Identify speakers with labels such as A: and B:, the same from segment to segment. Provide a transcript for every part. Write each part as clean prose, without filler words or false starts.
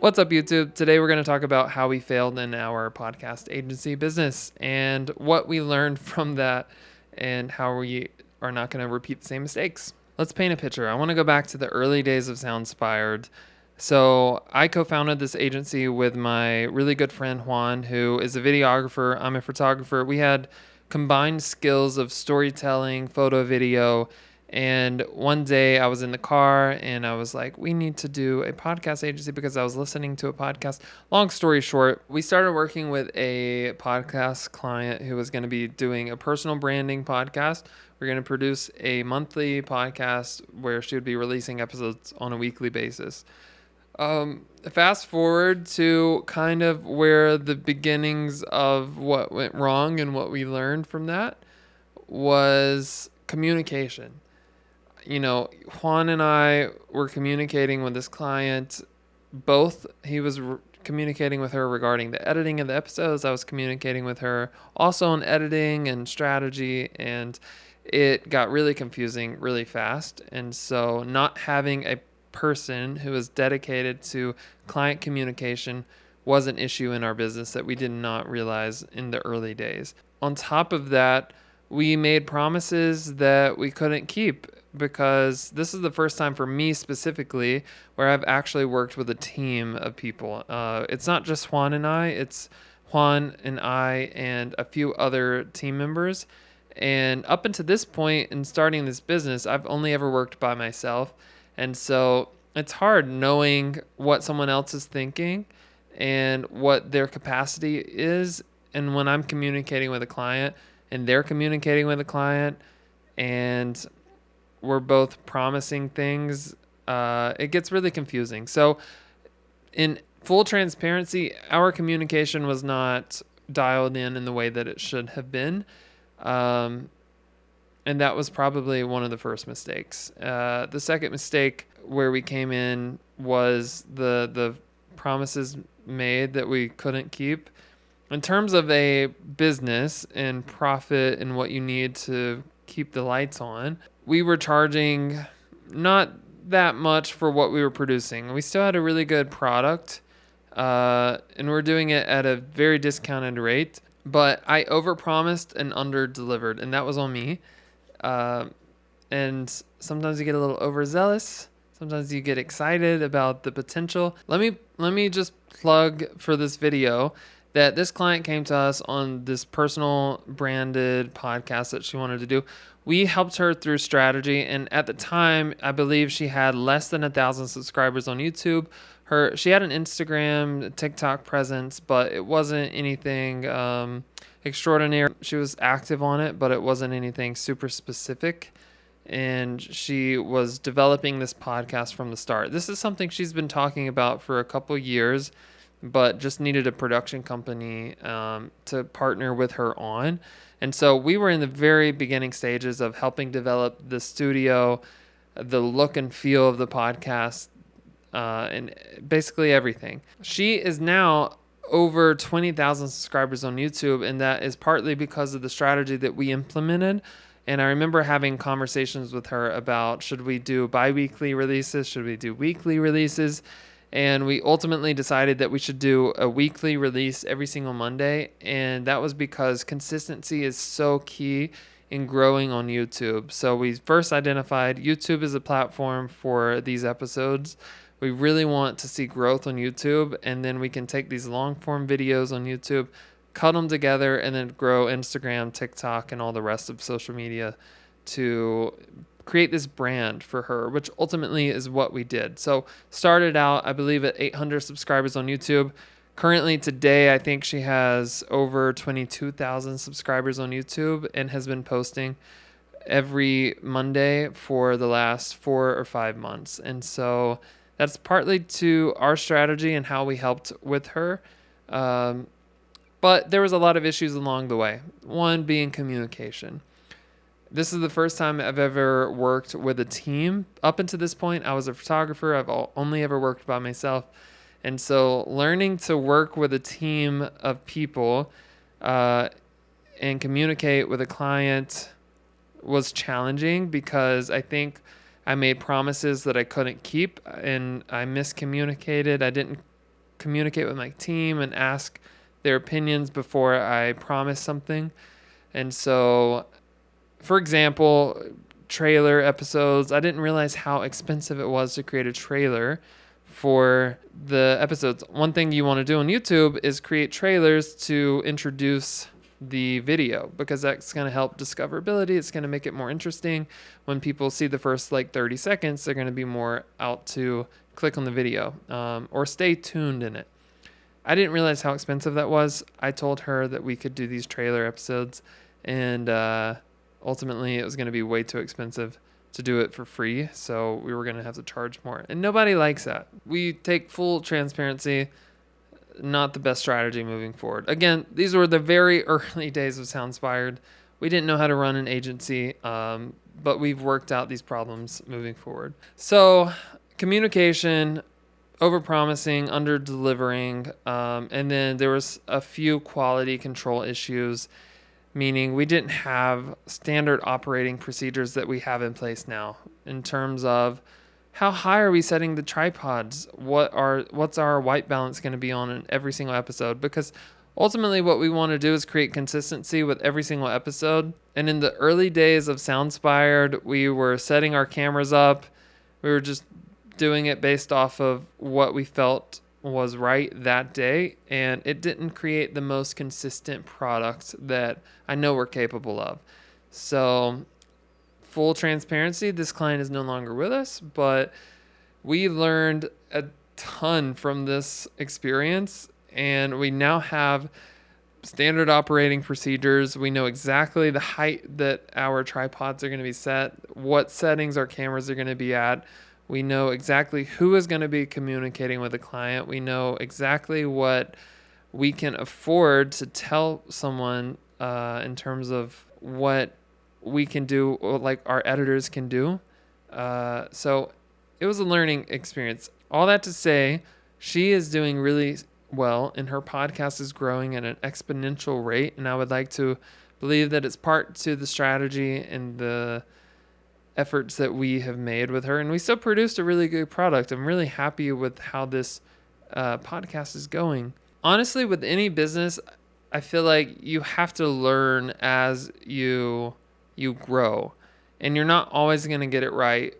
A: What's up, YouTube? Today we're going to talk about how we failed in our podcast agency business and what we learned from that and how we are not going to repeat the same mistakes. Let's paint a picture. I want to go back to the early days of Soundspired. So I co-founded this agency with my really good friend Juan, who is a videographer. I'm a photographer. We had combined skills of storytelling, photo, video. And one day I was in the car and I was like, we need to do a podcast agency because I was listening to a podcast. Long story short, we started working with a podcast client who was going to be doing a personal branding podcast. We're going to produce a monthly podcast where she would be releasing episodes on a weekly basis. Fast forward to kind of where the beginnings of what went wrong and what we learned from that was communication. Juan and I were communicating with this client. He was communicating with her regarding the editing of the episodes. I was communicating with her also on editing and strategy, and it got really confusing really fast. And so not having a person who was dedicated to client communication was an issue in our business that we did not realize in the early days. On top of that, we made promises that we couldn't keep, because this is the first time for me specifically where I've actually worked with a team of people. It's not just Juan and I, it's Juan and I and a few other team members. And up until this point in starting this business, I've only ever worked by myself. And so it's hard knowing what someone else is thinking and what their capacity is. And when I'm communicating with a client and they're communicating with a client and we're both promising things, it gets really confusing. So in full transparency, our communication was not dialed in the way that it should have been. And that was probably one of the first mistakes. The second mistake where we came in was the promises made that we couldn't keep. In terms of a business and profit and what you need to keep the lights on, we were charging not that much for what we were producing. We still had a really good product, and we're doing it at a very discounted rate. But I overpromised and under-delivered, and that was on me. And sometimes you get a little overzealous. Sometimes you get excited about the potential. Let me just plug for this video that this client came to us on this personal branded podcast that she wanted to do. We helped her through strategy, and at the time, I believe she had less than 1,000 subscribers on YouTube. She had an Instagram, TikTok presence, but it wasn't anything extraordinary. She was active on it, but it wasn't anything super specific. And she was developing this podcast from the start. This is something she's been talking about for a couple years, but just needed a production company to partner with her on. And so we were in the very beginning stages of helping develop the studio, the look and feel of the podcast, and basically everything. She is now over 20,000 subscribers on YouTube, and that is partly because of the strategy that we implemented. And I remember having conversations with her about, should we do bi-weekly releases? Should we do weekly releases? And we ultimately decided that we should do a weekly release every single Monday. And that was because consistency is so key in growing on YouTube. So we first identified YouTube as a platform for these episodes. We really want to see growth on YouTube, and then we can take these long form videos on YouTube, cut them together, and then grow Instagram, TikTok, and all the rest of social media to create this brand for her, which ultimately is what we did. So started out, I believe, at 800 subscribers on YouTube. Currently today, I think she has over 22,000 subscribers on YouTube and has been posting every Monday for the last 4 or 5 months. And so that's partly to our strategy and how we helped with her. But there was a lot of issues along the way. One being communication. This is the first time I've ever worked with a team. Up until this point, I was a photographer. I've only ever worked by myself. And so learning to work with a team of people and communicate with a client was challenging, because I think I made promises that I couldn't keep and I miscommunicated. I didn't communicate with my team and ask their opinions before I promise something. And so, for example, trailer episodes, I didn't realize how expensive it was to create a trailer for the episodes. One thing you want to do on YouTube is create trailers to introduce the video, because that's going to help discoverability. It's going to make it more interesting. When people see the first 30 seconds, they're going to be more out to click on the video or stay tuned in it. I didn't realize how expensive that was. I told her that we could do these trailer episodes, and ultimately it was going to be way too expensive to do it for free, so we were going to have to charge more. And nobody likes that. We take full transparency. Not the best strategy moving forward. Again, these were the very early days of Soundspired. We didn't know how to run an agency, but we've worked out these problems moving forward. So communication, over-promising, under-delivering, and then there was a few quality control issues, meaning we didn't have standard operating procedures that we have in place now in terms of how high are we setting the tripods? What's our white balance going to be on in every single episode? Because ultimately what we want to do is create consistency with every single episode. And in the early days of Soundspired, we were setting our cameras up. We were just doing it based off of what we felt was right that day. And it didn't create the most consistent product that I know we're capable of. So full transparency, this client is no longer with us, but we learned a ton from this experience, and we now have standard operating procedures. We know exactly the height that our tripods are going to be set, what settings our cameras are going to be at. We know exactly who is going to be communicating with the client. We know exactly what we can afford to tell someone in terms of what we can do, or like our editors can do. So it was a learning experience. All that to say, she is doing really well, and her podcast is growing at an exponential rate. And I would like to believe that it's part to the strategy and the efforts that we have made with her. And we still produced a really good product. I'm really happy with how this podcast is going. Honestly, with any business, I feel like you have to learn as you grow, and you're not always going to get it right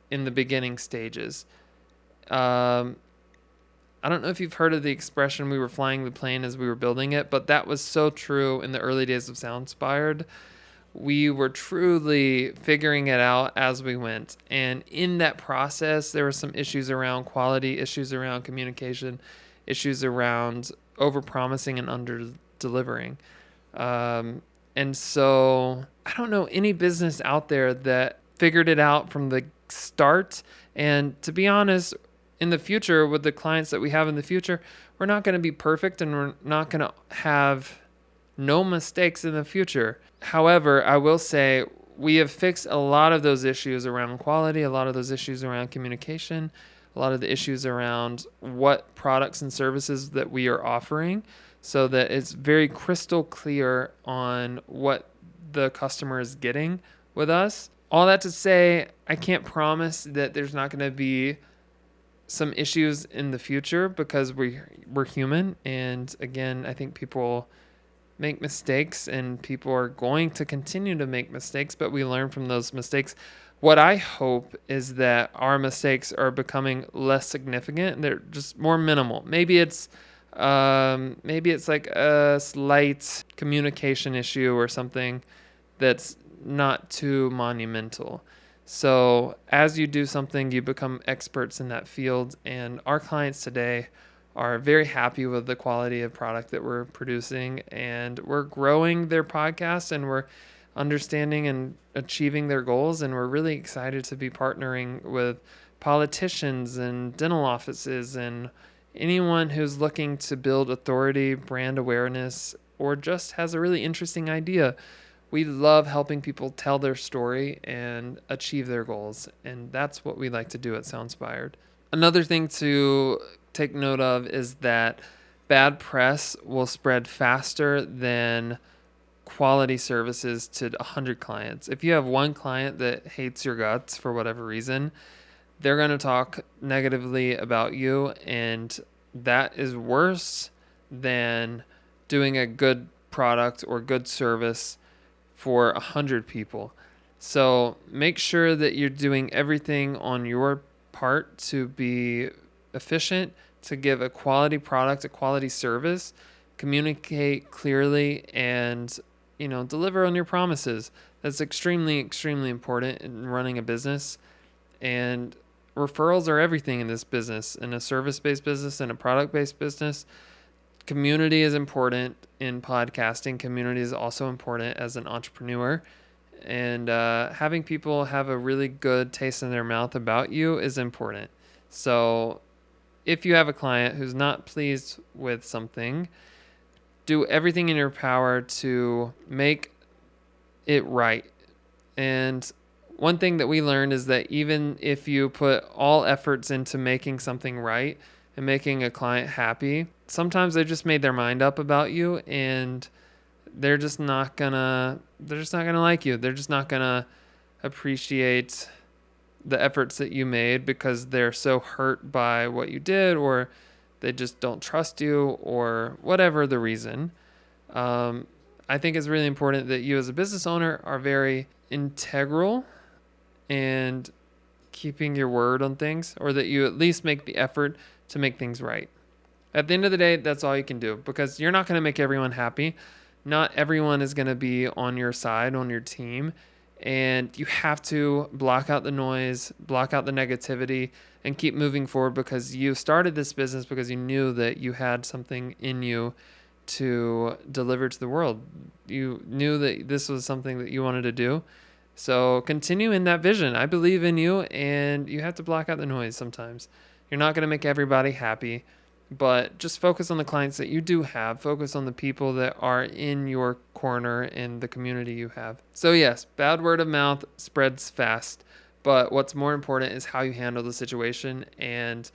A: in the beginning stages. I don't know if you've heard of the expression, we were flying the plane as we were building it, but that was so true in the early days of Soundspired. We were truly figuring it out as we went. And in that process, there were some issues around quality, issues around communication, issues around over-promising and under-delivering. And so I don't know any business out there that figured it out from the start. And to be honest, in the future, with the clients that we have in the future, we're not going to be perfect, and we're not going to have no mistakes in the future. However, I will say we have fixed a lot of those issues around quality, a lot of those issues around communication, a lot of the issues around what products and services that we are offering, so that it's very crystal clear on what the customer is getting with us. All that to say, I can't promise that there's not going to be some issues in the future, because we're human. And again, I think people make mistakes, and people are going to continue to make mistakes, but we learn from those mistakes. What I hope is that our mistakes are becoming less significant. They're just more minimal. Maybe it's like a slight communication issue or something that's not too monumental. So as you do something, you become experts in that field. And our clients today are very happy with the quality of product that we're producing, and we're growing their podcast, and we're understanding and achieving their goals. And we're really excited to be partnering with politicians and dental offices and anyone who's looking to build authority, brand awareness, or just has a really interesting idea. We love helping people tell their story and achieve their goals. And that's what we like to do at Soundspired. Another thing to take note of is that bad press will spread faster than quality services to 100 clients. If you have one client that hates your guts for whatever reason, they're going to talk negatively about you, and that is worse than doing a good product or good service for 100 people. So make sure that you're doing everything on your part to be efficient, to give a quality product, a quality service, communicate clearly, and deliver on your promises. That's extremely, extremely important in running a business. And referrals are everything in this business, in a service-based business, in a product-based business. Community is important in podcasting. Community is also important as an entrepreneur. And having people have a really good taste in their mouth about you is important. So if you have a client who's not pleased with something, do everything in your power to make it right. And one thing that we learned is that even if you put all efforts into making something right and making a client happy, sometimes they just made their mind up about you, and they're just not gonna like you. They're just not gonna appreciate the efforts that you made because they're so hurt by what you did, or they just don't trust you, or whatever the reason. I think it's really important that you as a business owner are very integral and keeping your word on things, or that you at least make the effort to make things right. At the end of the day, that's all you can do, because you're not going to make everyone happy. Not everyone is going to be on your side, on your team, and you have to block out the noise, block out the negativity, and keep moving forward, because you started this business because you knew that you had something in you to deliver to the world. You knew that this was something that you wanted to do. So continue in that vision. I believe in you, and you have to block out the noise sometimes. You're not going to make everybody happy, but just focus on the clients that you do have. Focus on the people that are in your corner and the community you have. So yes, bad word of mouth spreads fast, but what's more important is how you handle the situation, and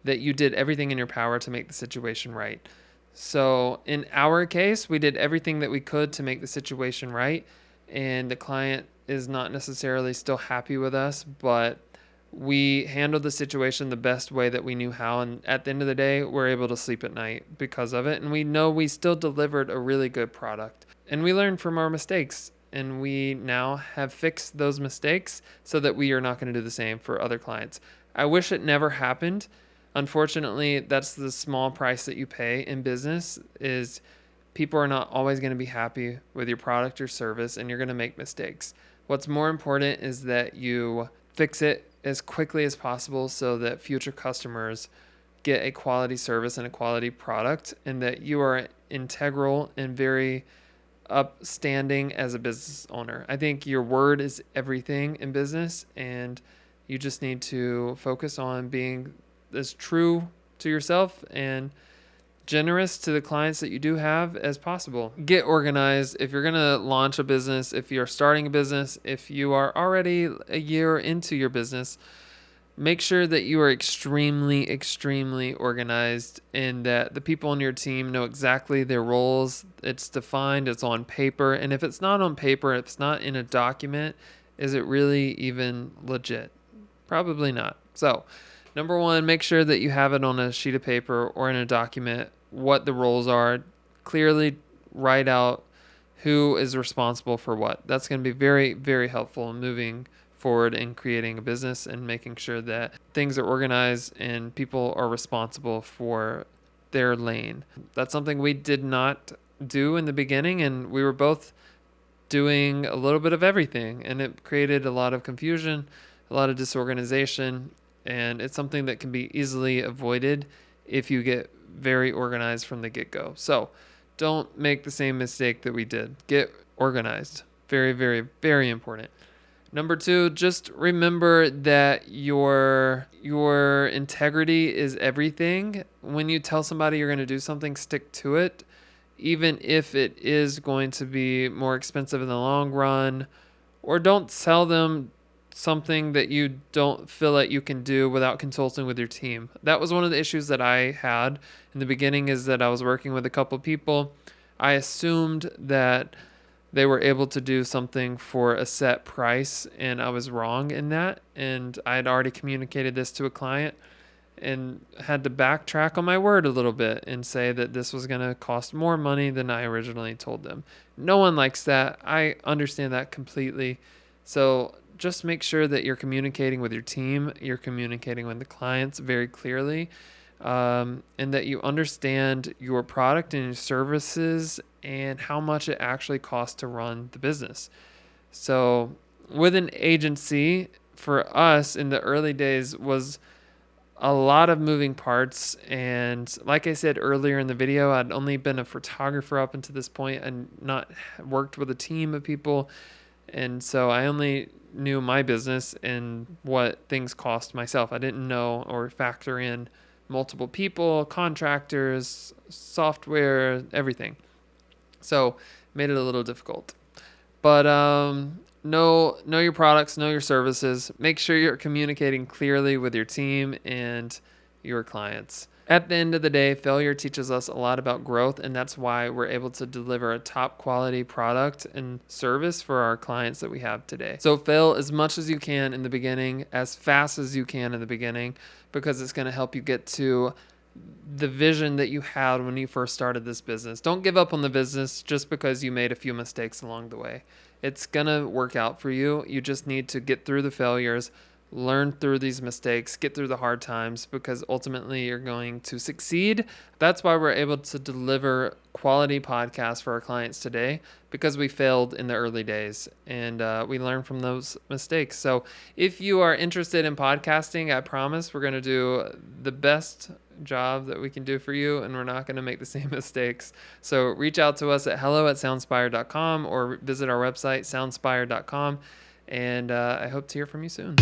A: that you did everything in your power to make the situation right. So in our case, we did everything that we could to make the situation right, and the client is not necessarily still happy with us, but we handled the situation the best way that we knew how. And at the end of the day, we're able to sleep at night because of it. And we know we still delivered a really good product. And we learned from our mistakes. And we now have fixed those mistakes so that we are not going to do the same for other clients. I wish it never happened. Unfortunately, that's the small price that you pay in business, is people are not always going to be happy with your product or service, and you're going to make mistakes. What's more important is that you fix it as quickly as possible so that future customers get a quality service and a quality product, and that you are integral and very upstanding as a business owner. I think your word is everything in business, and you just need to focus on being as true to yourself and generous to the clients that you do have as possible. Get organized. If you're going to launch a business, if you're starting a business, if you are already a year into your business, make sure that you are extremely, extremely organized, and that the people on your team know exactly their roles. It's defined, it's on paper. And if it's not on paper, if it's not in a document, is it really even legit? Probably not. So, number one, make sure that you have it on a sheet of paper or in a document what the roles are. Clearly write out who is responsible for what. That's going to be very, very helpful in moving forward in creating a business and making sure that things are organized and people are responsible for their lane. That's something we did not do in the beginning, and we were both doing a little bit of everything, and it created a lot of confusion, a lot of disorganization. And it's something that can be easily avoided if you get very organized from the get-go. So don't make the same mistake that we did. Get organized. Very, very, very important. Number two, just remember that your integrity is everything. When you tell somebody you're going to do something, stick to it, even if it is going to be more expensive in the long run. Or don't tell them something that you don't feel like you can do without consulting with your team. That was one of the issues that I had in the beginning, is that I was working with a couple of people. I assumed that they were able to do something for a set price, and I was wrong in that. And I had already communicated this to a client, and had to backtrack on my word a little bit and say that this was going to cost more money than I originally told them. No one likes that. I understand that completely. So just make sure that you're communicating with your team, you're communicating with the clients very clearly, and that you understand your product and your services and how much it actually costs to run the business. So with an agency, for us in the early days was a lot of moving parts. And like I said earlier in the video, I'd only been a photographer up until this point and not worked with a team of people. And so I only knew my business and what things cost myself. I didn't know or factor in multiple people, contractors, software, everything. So made it a little difficult. But know your products, know your services. Make sure you're communicating clearly with your team and your clients. At the end of the day, failure teaches us a lot about growth, and that's why we're able to deliver a top quality product and service for our clients that we have today. So fail as much as you can in the beginning, as fast as you can in the beginning, because it's going to help you get to the vision that you had when you first started this business. Don't give up on the business just because you made a few mistakes along the way. It's going to work out for you. You just need to get through the failures, learn through these mistakes, get through the hard times, because ultimately you're going to succeed. That's why we're able to deliver quality podcasts for our clients today, because we failed in the early days and we learned from those mistakes. So if you are interested in podcasting, I promise we're going to do the best job that we can do for you, and we're not going to make the same mistakes. So reach out to us at hello@soundspired.com or visit our website, soundspired.com. And I hope to hear from you soon.